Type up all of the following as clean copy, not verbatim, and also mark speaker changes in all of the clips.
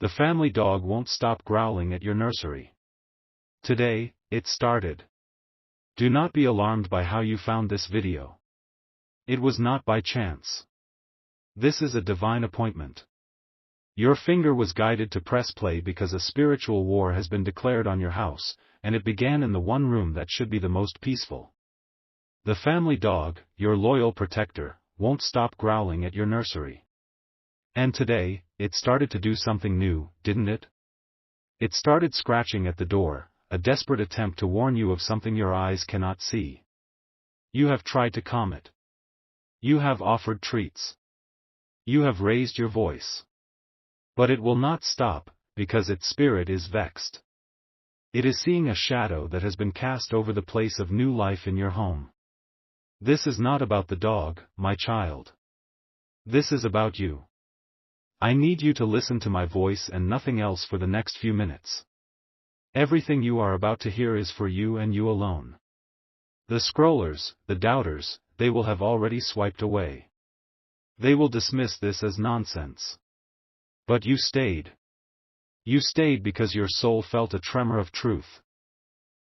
Speaker 1: The family dog won't stop growling at your nursery. Today, it started. Do not be alarmed by how you found this video. It was not by chance. This is a divine appointment. Your finger was guided to press play because a spiritual war has been declared on your house, and it began in the one room that should be the most peaceful. The family dog, your loyal protector, won't stop growling at your nursery. And today, it started to do something new, didn't it? It started scratching at the door, a desperate attempt to warn you of something your eyes cannot see. You have tried to calm it. You have offered treats. You have raised your voice. But it will not stop, because its spirit is vexed. It is seeing a shadow that has been cast over the place of new life in your home. This is not about the dog, my child. This is about you. I need you to listen to my voice and nothing else for the next few minutes. Everything you are about to hear is for you and you alone. The scrollers, the doubters, they will have already swiped away. They will dismiss this as nonsense. But you stayed. You stayed because your soul felt a tremor of truth.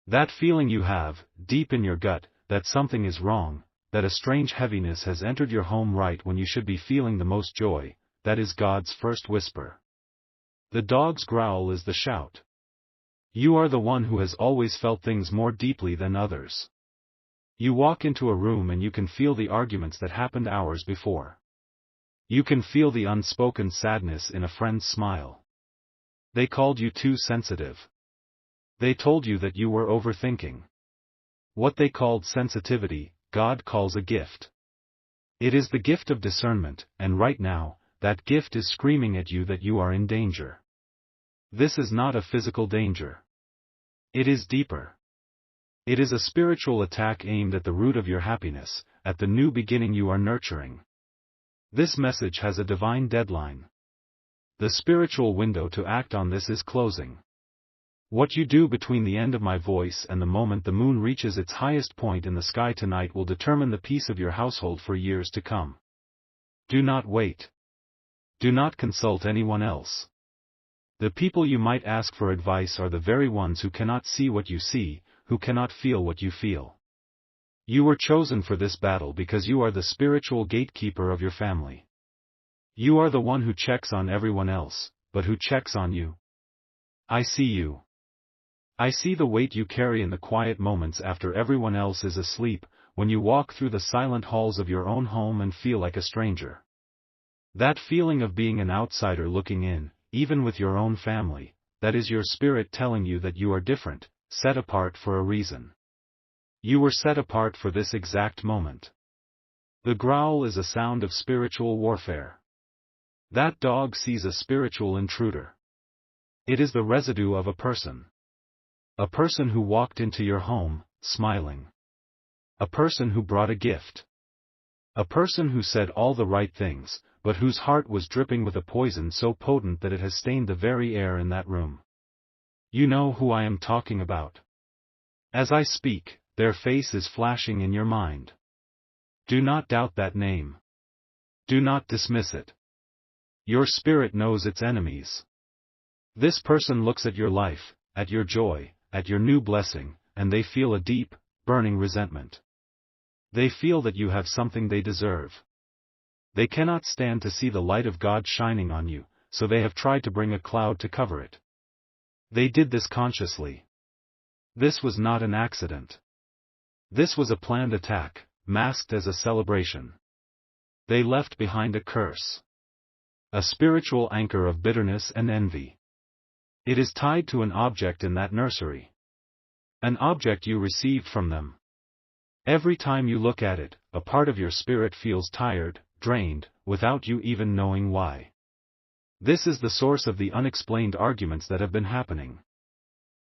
Speaker 1: That feeling you have, deep in your gut, that something is wrong, that a strange heaviness has entered your home right when you should be feeling the most joy, that is God's first whisper. The dog's growl is the shout. You are the one who has always felt things more deeply than others. You walk into a room and you can feel the arguments that happened hours before. You can feel the unspoken sadness in a friend's smile. They called you too sensitive. They told you that you were overthinking. What they called sensitivity, God calls a gift. It is the gift of discernment, and right now, that gift is screaming at you that you are in danger. This is not a physical danger. It is deeper. It is a spiritual attack aimed at the root of your happiness, at the new beginning you are nurturing. This message has a divine deadline. The spiritual window to act on this is closing. What you do between the end of my voice and the moment the moon reaches its highest point in the sky tonight will determine the peace of your household for years to come. Do not wait. Do not consult anyone else. The people you might ask for advice are the very ones who cannot see what you see, who cannot feel what you feel. You were chosen for this battle because you are the spiritual gatekeeper of your family. You are the one who checks on everyone else, but who checks on you. I see you. I see the weight you carry in the quiet moments after everyone else is asleep, when you walk through the silent halls of your own home and feel like a stranger. That feeling of being an outsider looking in, even with your own family, that is your spirit telling you that you are different, set apart for a reason. You were set apart for this exact moment. The growl is a sound of spiritual warfare. That dog sees a spiritual intruder. It is the residue of a person. A person who walked into your home, smiling. A person who brought a gift. A person who said all the right things, but whose heart was dripping with a poison so potent that it has stained the very air in that room. You know who I am talking about. As I speak, their face is flashing in your mind. Do not doubt that name. Do not dismiss it. Your spirit knows its enemies. This person looks at your life, at your joy, at your new blessing, and they feel a deep, burning resentment. They feel that you have something they deserve. They cannot stand to see the light of God shining on you, so they have tried to bring a cloud to cover it. They did this consciously. This was not an accident. This was a planned attack, masked as a celebration. They left behind a curse. A spiritual anchor of bitterness and envy. It is tied to an object in that nursery. An object you received from them. Every time you look at it, a part of your spirit feels tired, drained, without you even knowing why. This is the source of the unexplained arguments that have been happening.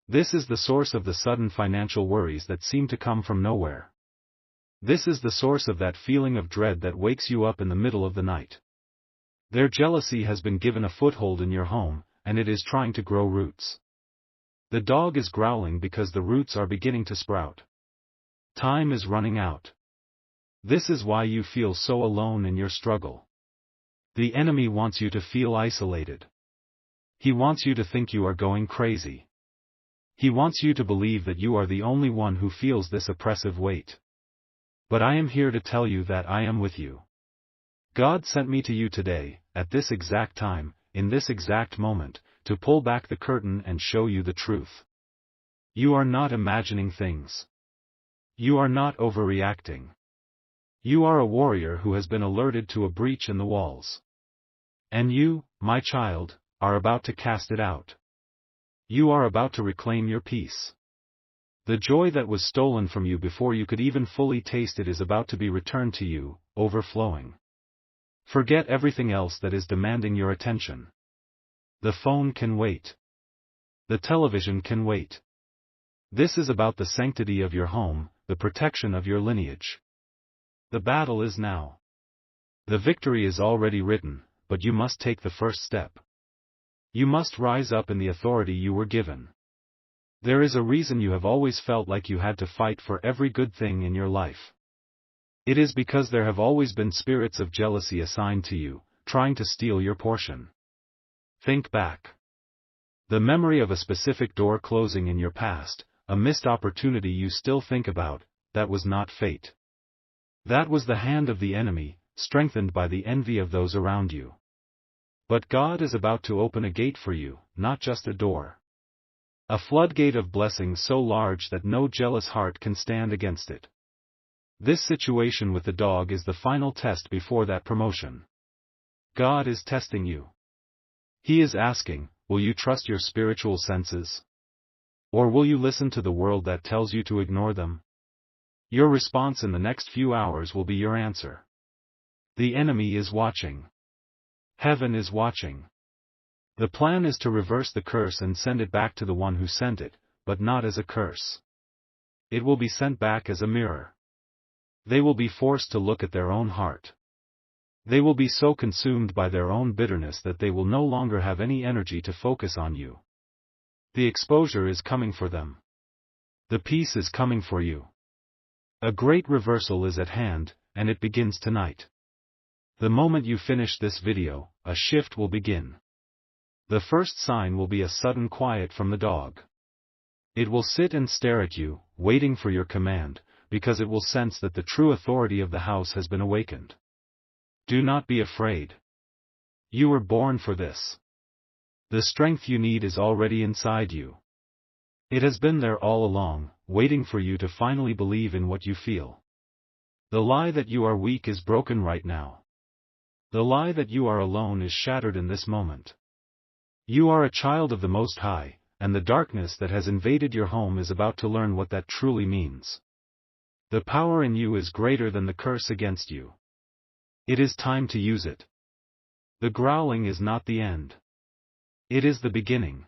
Speaker 1: This is the source of the sudden financial worries that seem to come from nowhere. This is the source of that feeling of dread that wakes you up in the middle of the night. Their jealousy has been given a foothold in your home, and it is trying to grow roots. The dog is growling because the roots are beginning to sprout. Time is running out. This is why you feel so alone in your struggle. The enemy wants you to feel isolated. He wants you to think you are going crazy. He wants you to believe that you are the only one who feels this oppressive weight. But I am here to tell you that I am with you. God sent me to you today, at this exact time, in this exact moment, to pull back the curtain and show you the truth. You are not imagining things. You are not overreacting. You are a warrior who has been alerted to a breach in the walls. And you, my child, are about to cast it out. You are about to reclaim your peace. The joy that was stolen from you before you could even fully taste it is about to be returned to you, overflowing. Forget everything else that is demanding your attention. The phone can wait. The television can wait. This is about the sanctity of your home, the protection of your lineage. The battle is now. The victory is already written, but you must take the first step. You must rise up in the authority you were given. There is a reason you have always felt like you had to fight for every good thing in your life. It is because there have always been spirits of jealousy assigned to you, trying to steal your portion. Think back. The memory of a specific door closing in your past, a missed opportunity you still think about, that was not fate. That was the hand of the enemy, strengthened by the envy of those around you. But God is about to open a gate for you, not just a door. A floodgate of blessings so large that no jealous heart can stand against it. This situation with the dog is the final test before that promotion. God is testing you. He is asking, will you trust your spiritual senses? Or will you listen to the world that tells you to ignore them? Your response in the next few hours will be your answer. The enemy is watching. Heaven is watching. The plan is to reverse the curse and send it back to the one who sent it, but not as a curse. It will be sent back as a mirror. They will be forced to look at their own heart. They will be so consumed by their own bitterness that they will no longer have any energy to focus on you. The exposure is coming for them. The peace is coming for you. A great reversal is at hand, and it begins tonight. The moment you finish this video, a shift will begin. The first sign will be a sudden quiet from the dog. It will sit and stare at you, waiting for your command, because it will sense that the true authority of the house has been awakened. Do not be afraid. You were born for this. The strength you need is already inside you. It has been there all along, waiting for you to finally believe in what you feel. The lie that you are weak is broken right now. The lie that you are alone is shattered in this moment. You are a child of the Most High, and the darkness that has invaded your home is about to learn what that truly means. The power in you is greater than the curse against you. It is time to use it. The growling is not the end. It is the beginning.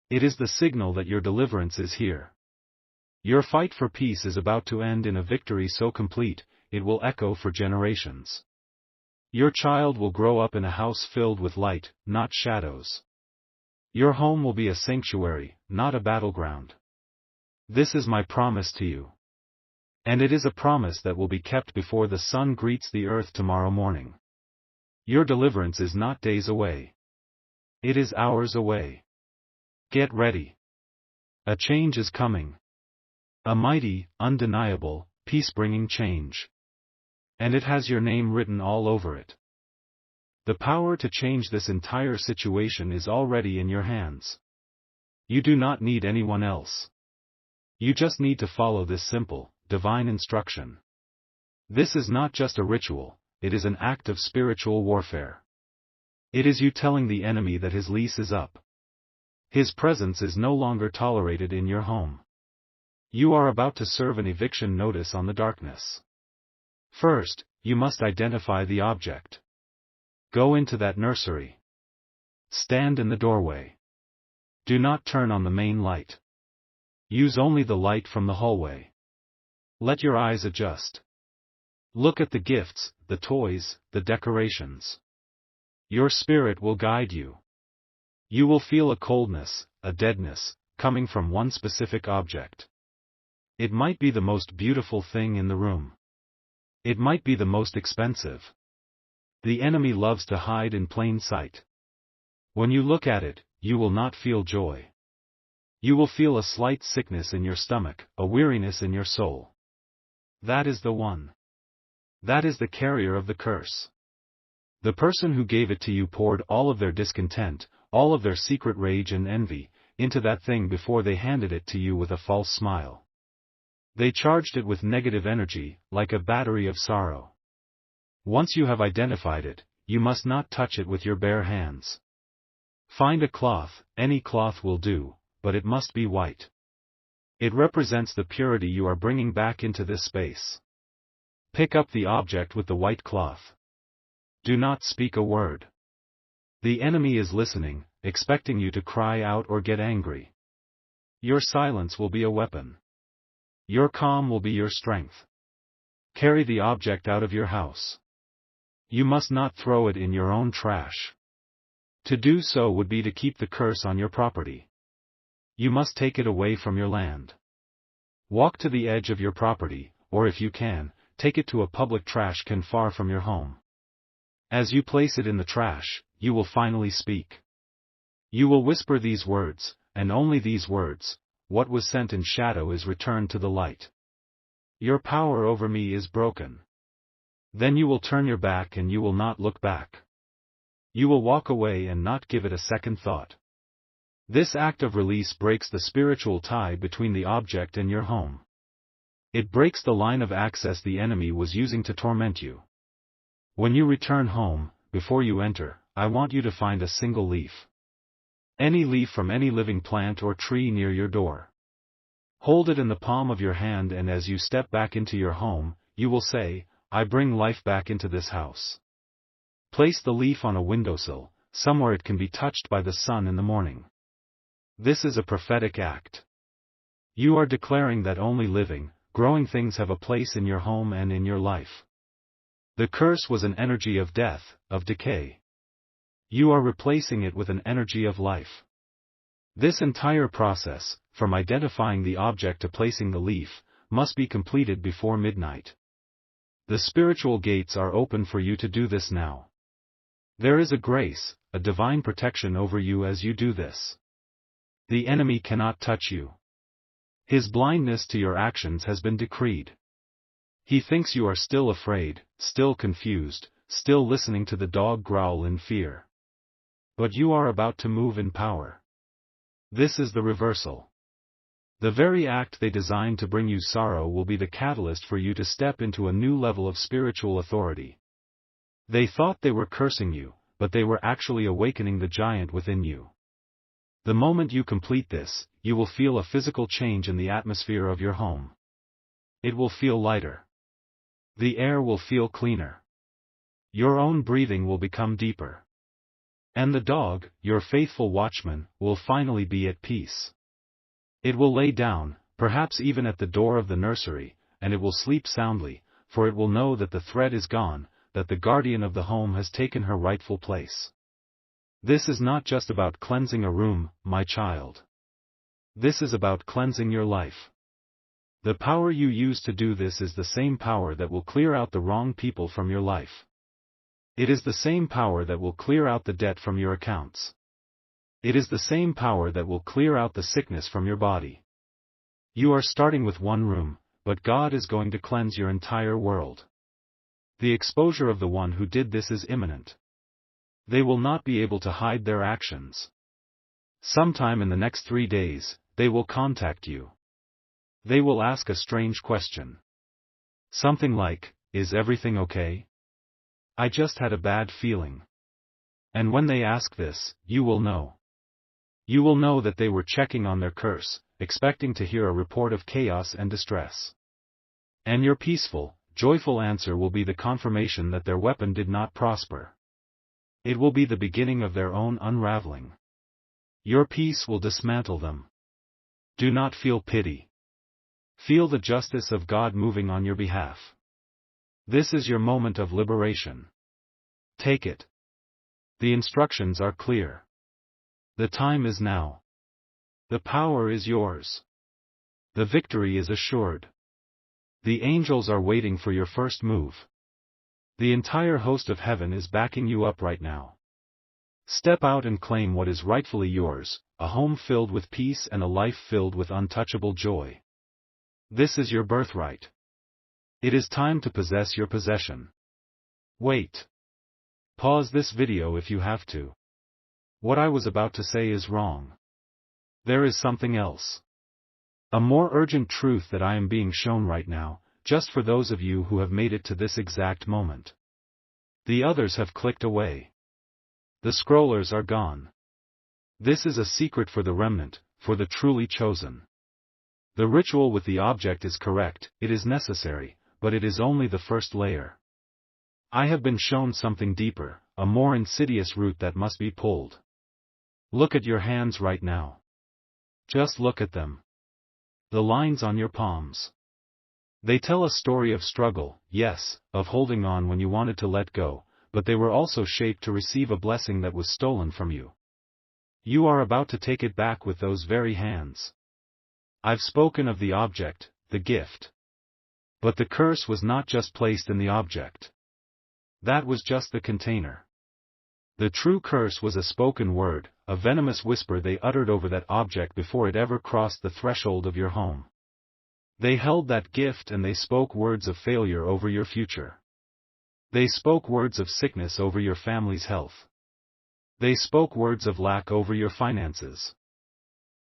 Speaker 1: It is the signal that your deliverance is here. Your fight for peace is about to end in a victory so complete, it will echo for generations. Your child will grow up in a house filled with light, not shadows. Your home will be a sanctuary, not a battleground. This is my promise to you. And it is a promise that will be kept before the sun greets the earth tomorrow morning. Your deliverance is not days away. It is hours away. Get ready. A change is coming. A mighty, undeniable, peace-bringing change. And it has your name written all over it. The power to change this entire situation is already in your hands. You do not need anyone else. You just need to follow this simple, divine instruction. This is not just a ritual, it is an act of spiritual warfare. It is you telling the enemy that his lease is up. His presence is no longer tolerated in your home. You are about to serve an eviction notice on the darkness. First, you must identify the object. Go into that nursery. Stand in the doorway. Do not turn on the main light. Use only the light from the hallway. Let your eyes adjust. Look at the gifts, the toys, the decorations. Your spirit will guide you. You will feel a coldness, a deadness, coming from one specific object. It might be the most beautiful thing in the room. It might be the most expensive. The enemy loves to hide in plain sight. When you look at it, you will not feel joy. You will feel a slight sickness in your stomach, a weariness in your soul. That is the one. That is the carrier of the curse. The person who gave it to you poured all of their discontent, all of their secret rage and envy, into that thing before they handed it to you with a false smile. They charged it with negative energy, like a battery of sorrow. Once you have identified it, you must not touch it with your bare hands. Find a cloth, any cloth will do, but it must be white. It represents the purity you are bringing back into this space. Pick up the object with the white cloth. Do not speak a word. The enemy is listening, expecting you to cry out or get angry. Your silence will be a weapon. Your calm will be your strength. Carry the object out of your house. You must not throw it in your own trash. To do so would be to keep the curse on your property. You must take it away from your land. Walk to the edge of your property, or if you can, take it to a public trash can far from your home. As you place it in the trash, you will finally speak. You will whisper these words, and only these words: what was sent in shadow is returned to the light. Your power over me is broken. Then you will turn your back and you will not look back. You will walk away and not give it a second thought. This act of release breaks the spiritual tie between the object and your home. It breaks the line of access the enemy was using to torment you. When you return home, before you enter, I want you to find a single leaf. Any leaf from any living plant or tree near your door. Hold it in the palm of your hand, and as you step back into your home, you will say, I bring life back into this house. Place the leaf on a windowsill, somewhere it can be touched by the sun in the morning. This is a prophetic act. You are declaring that only living, growing things have a place in your home and in your life. The curse was an energy of death, of decay. You are replacing it with an energy of life. This entire process, from identifying the object to placing the leaf, must be completed before midnight. The spiritual gates are open for you to do this now. There is a grace, a divine protection over you as you do this. The enemy cannot touch you. His blindness to your actions has been decreed. He thinks you are still afraid, still confused, still listening to the dog growl in fear. But you are about to move in power. This is the reversal. The very act they designed to bring you sorrow will be the catalyst for you to step into a new level of spiritual authority. They thought they were cursing you, but they were actually awakening the giant within you. The moment you complete this, you will feel a physical change in the atmosphere of your home. It will feel lighter. The air will feel cleaner. Your own breathing will become deeper. And the dog, your faithful watchman, will finally be at peace. It will lay down, perhaps even at the door of the nursery, and it will sleep soundly, for it will know that the threat is gone, that the guardian of the home has taken her rightful place. This is not just about cleansing a room, my child. This is about cleansing your life. The power you use to do this is the same power that will clear out the wrong people from your life. It is the same power that will clear out the debt from your accounts. It is the same power that will clear out the sickness from your body. You are starting with one room, but God is going to cleanse your entire world. The exposure of the one who did this is imminent. They will not be able to hide their actions. Sometime in the next 3 days, they will contact you. They will ask a strange question. Something like, is everything okay? I just had a bad feeling. And when they ask this, you will know. You will know that they were checking on their curse, expecting to hear a report of chaos and distress. And your peaceful, joyful answer will be the confirmation that their weapon did not prosper. It will be the beginning of their own unraveling. Your peace will dismantle them. Do not feel pity. Feel the justice of God moving on your behalf. This is your moment of liberation. Take it. The instructions are clear. The time is now. The power is yours. The victory is assured. The angels are waiting for your first move. The entire host of heaven is backing you up right now. Step out and claim what is rightfully yours, a home filled with peace and a life filled with untouchable joy. This is your birthright. It is time to possess your possession. Wait. Pause this video if you have to. What I was about to say is wrong. There is something else. A more urgent truth that I am being shown right now, just for those of you who have made it to this exact moment. The others have clicked away. The scrollers are gone. This is a secret for the remnant, for the truly chosen. The ritual with the object is correct, it is necessary, but it is only the first layer. I have been shown something deeper, a more insidious root that must be pulled. Look at your hands right now. Just look at them. The lines on your palms. They tell a story of struggle, yes, of holding on when you wanted to let go, but they were also shaped to receive a blessing that was stolen from you. You are about to take it back with those very hands. I've spoken of the object, the gift. But the curse was not just placed in the object. That was just the container. The true curse was a spoken word, a venomous whisper they uttered over that object before it ever crossed the threshold of your home. They held that gift and they spoke words of failure over your future. They spoke words of sickness over your family's health. They spoke words of lack over your finances.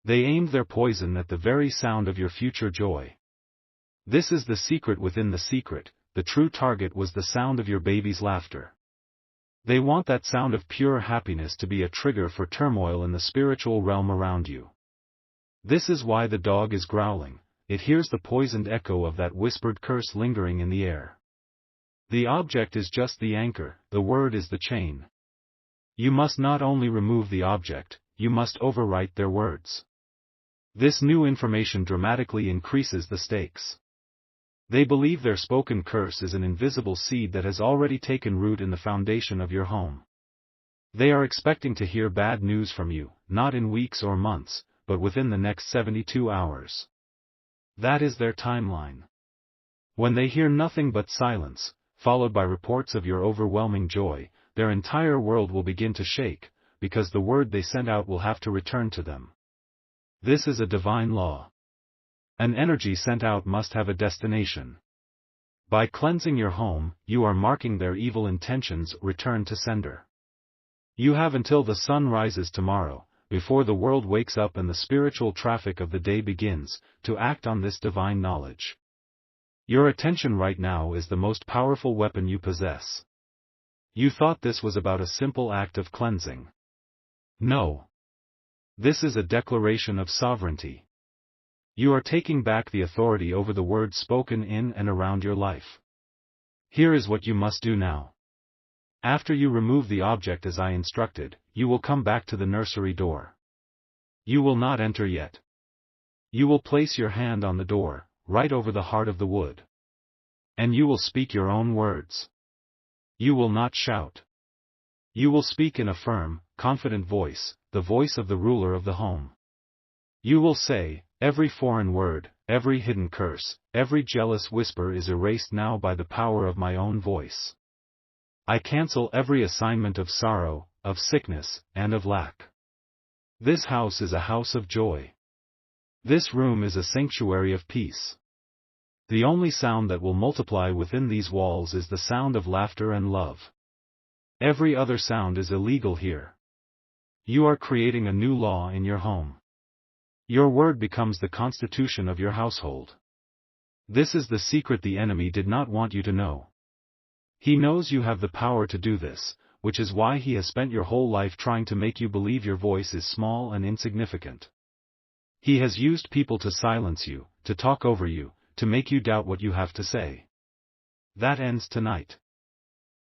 Speaker 1: They aimed their poison at the very sound of your future joy. This is the secret within the secret, the true target was the sound of your baby's laughter. They want that sound of pure happiness to be a trigger for turmoil in the spiritual realm around you. This is why the dog is growling, it hears the poisoned echo of that whispered curse lingering in the air. The object is just the anchor, the word is the chain. You must not only remove the object, you must overwrite their words. This new information dramatically increases the stakes. They believe their spoken curse is an invisible seed that has already taken root in the foundation of your home. They are expecting to hear bad news from you, not in weeks or months, but within the next 72 hours. That is their timeline. When they hear nothing but silence, followed by reports of your overwhelming joy, their entire world will begin to shake, because the word they sent out will have to return to them. This is a divine law. An energy sent out must have a destination. By cleansing your home, you are marking their evil intentions return to sender. You have until the sun rises tomorrow, before the world wakes up and the spiritual traffic of the day begins, to act on this divine knowledge. Your attention right now is the most powerful weapon you possess. You thought this was about a simple act of cleansing. No. This is a declaration of sovereignty. You are taking back the authority over the words spoken in and around your life. Here is what you must do now. After you remove the object as I instructed, you will come back to the nursery door. You will not enter yet. You will place your hand on the door, right over the heart of the wood. And you will speak your own words. You will not shout. You will speak in a firm, confident voice, the voice of the ruler of the home. You will say, every foreign word, every hidden curse, every jealous whisper is erased now by the power of my own voice. I cancel every assignment of sorrow, of sickness, and of lack. This house is a house of joy. This room is a sanctuary of peace. The only sound that will multiply within these walls is the sound of laughter and love. Every other sound is illegal here. You are creating a new law in your home. Your word becomes the constitution of your household. This is the secret the enemy did not want you to know. He knows you have the power to do this, which is why he has spent your whole life trying to make you believe your voice is small and insignificant. He has used people to silence you, to talk over you, to make you doubt what you have to say. That ends tonight.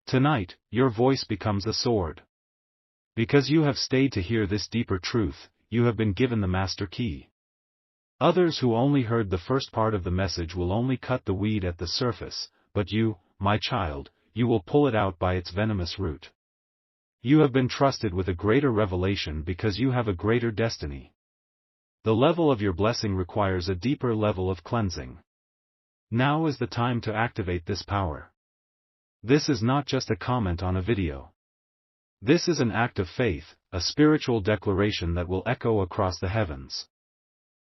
Speaker 1: Tonight, your voice becomes a sword. Because you have stayed to hear this deeper truth, you have been given the master key. Others who only heard the first part of the message will only cut the weed at the surface, but you, my child, you will pull it out by its venomous root. You have been trusted with a greater revelation because you have a greater destiny. The level of your blessing requires a deeper level of cleansing. Now is the time to activate this power. This is not just a comment on a video. This is an act of faith, a spiritual declaration that will echo across the heavens.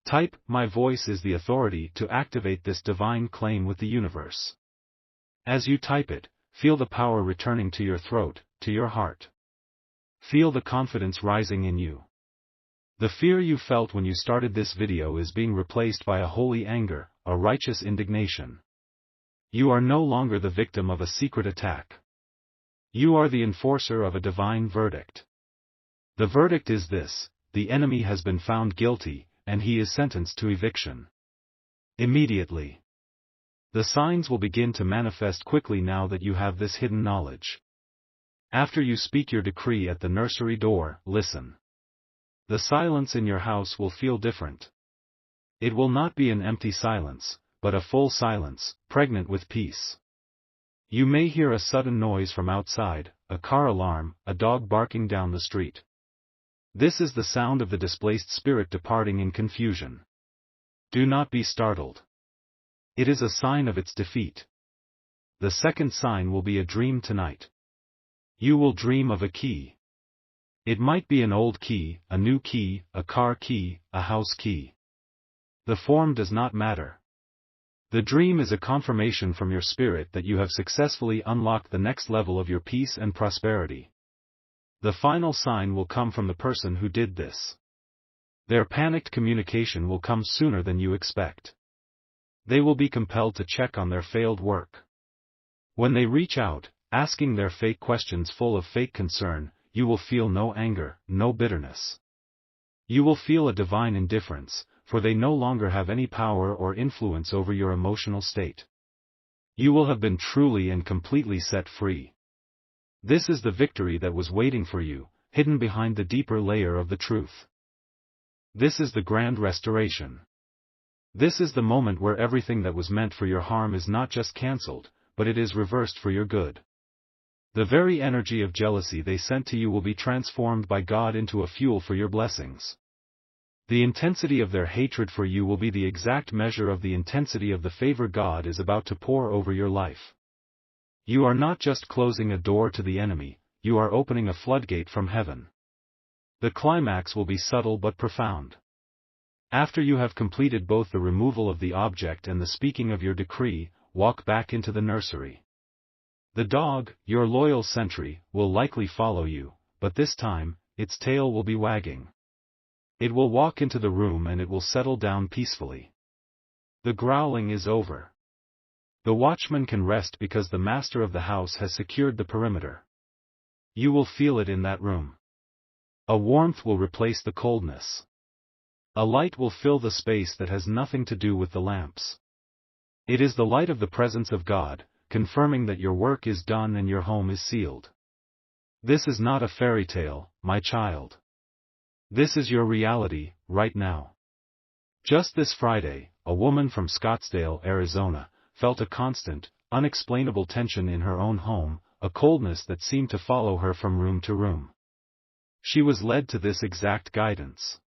Speaker 1: Type, "My voice is the authority," to activate this divine claim with the universe. As you type it, feel the power returning to your throat, to your heart. Feel the confidence rising in you. The fear you felt when you started this video is being replaced by a holy anger, a righteous indignation. You are no longer the victim of a secret attack. You are the enforcer of a divine verdict. The verdict is this: the enemy has been found guilty, and he is sentenced to eviction. Immediately. The signs will begin to manifest quickly now that you have this hidden knowledge. After you speak your decree at the nursery door, listen. The silence in your house will feel different. It will not be an empty silence, but a full silence, pregnant with peace. You may hear a sudden noise from outside, a car alarm, a dog barking down the street. This is the sound of the displaced spirit departing in confusion. Do not be startled. It is a sign of its defeat. The second sign will be a dream tonight. You will dream of a key. It might be an old key, a new key, a car key, a house key. The form does not matter. The dream is a confirmation from your spirit that you have successfully unlocked the next level of your peace and prosperity. The final sign will come from the person who did this. Their panicked communication will come sooner than you expect. They will be compelled to check on their failed work. When they reach out, asking their fake questions full of fake concern, you will feel no anger, no bitterness. You will feel a divine indifference, for they no longer have any power or influence over your emotional state. You will have been truly and completely set free. This is the victory that was waiting for you, hidden behind the deeper layer of the truth. This is the grand restoration. This is the moment where everything that was meant for your harm is not just cancelled, but it is reversed for your good. The very energy of jealousy they sent to you will be transformed by God into a fuel for your blessings. The intensity of their hatred for you will be the exact measure of the intensity of the favor God is about to pour over your life. You are not just closing a door to the enemy, you are opening a floodgate from heaven. The climax will be subtle but profound. After you have completed both the removal of the object and the speaking of your decree, walk back into the nursery. The dog, your loyal sentry, will likely follow you, but this time, its tail will be wagging. It will walk into the room and it will settle down peacefully. The growling is over. The watchman can rest because the master of the house has secured the perimeter. You will feel it in that room. A warmth will replace the coldness. A light will fill the space that has nothing to do with the lamps. It is the light of the presence of God, confirming that your work is done and your home is sealed. This is not a fairy tale, my child. This is your reality, right now. Just this Friday, a woman from Scottsdale, Arizona, felt a constant, unexplainable tension in her own home, a coldness that seemed to follow her from room to room. She was led to this exact guidance.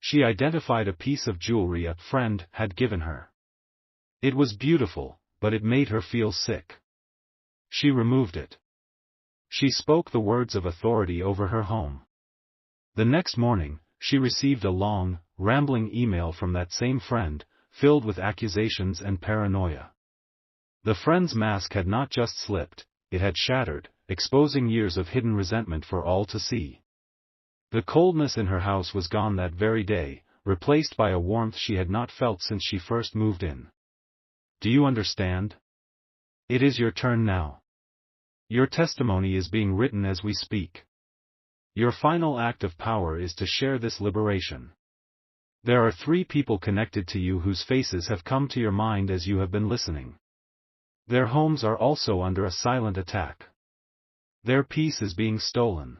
Speaker 1: She identified a piece of jewelry a friend had given her. It was beautiful, but it made her feel sick. She removed it. She spoke the words of authority over her home. The next morning, she received a long, rambling email from that same friend, filled with accusations and paranoia. The friend's mask had not just slipped, it had shattered, exposing years of hidden resentment for all to see. The coldness in her house was gone that very day, replaced by a warmth she had not felt since she first moved in. Do you understand? It is your turn now. Your testimony is being written as we speak. Your final act of power is to share this liberation. There are 3 people connected to you whose faces have come to your mind as you have been listening. Their homes are also under a silent attack. Their peace is being stolen.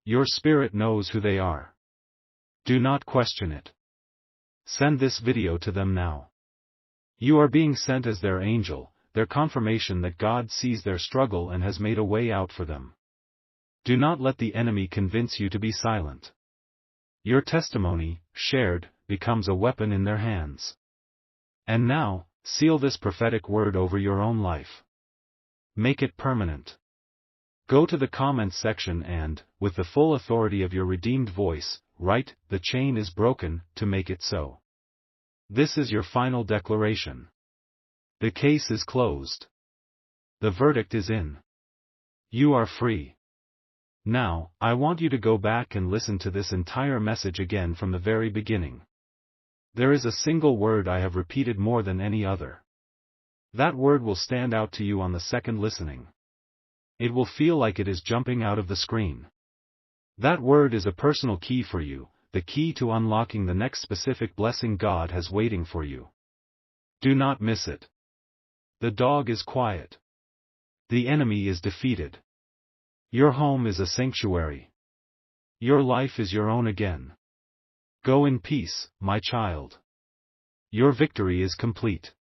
Speaker 1: Your spirit knows who they are. Do not question it. Send this video to them now. You are being sent as their angel, their confirmation that God sees their struggle and has made a way out for them. Do not let the enemy convince you to be silent. Your testimony, shared, becomes a weapon in their hands. And now, seal this prophetic word over your own life. Make it permanent. Go to the comments section and, with the full authority of your redeemed voice, write, "The chain is broken," to make it so. This is your final declaration. The case is closed. The verdict is in. You are free. Now, I want you to go back and listen to this entire message again from the very beginning. There is a single word I have repeated more than any other. That word will stand out to you on the second listening. It will feel like it is jumping out of the screen. That word is a personal key for you, the key to unlocking the next specific blessing God has waiting for you. Do not miss it. The dog is quiet. The enemy is defeated. Your home is a sanctuary. Your life is your own again. Go in peace, my child. Your victory is complete.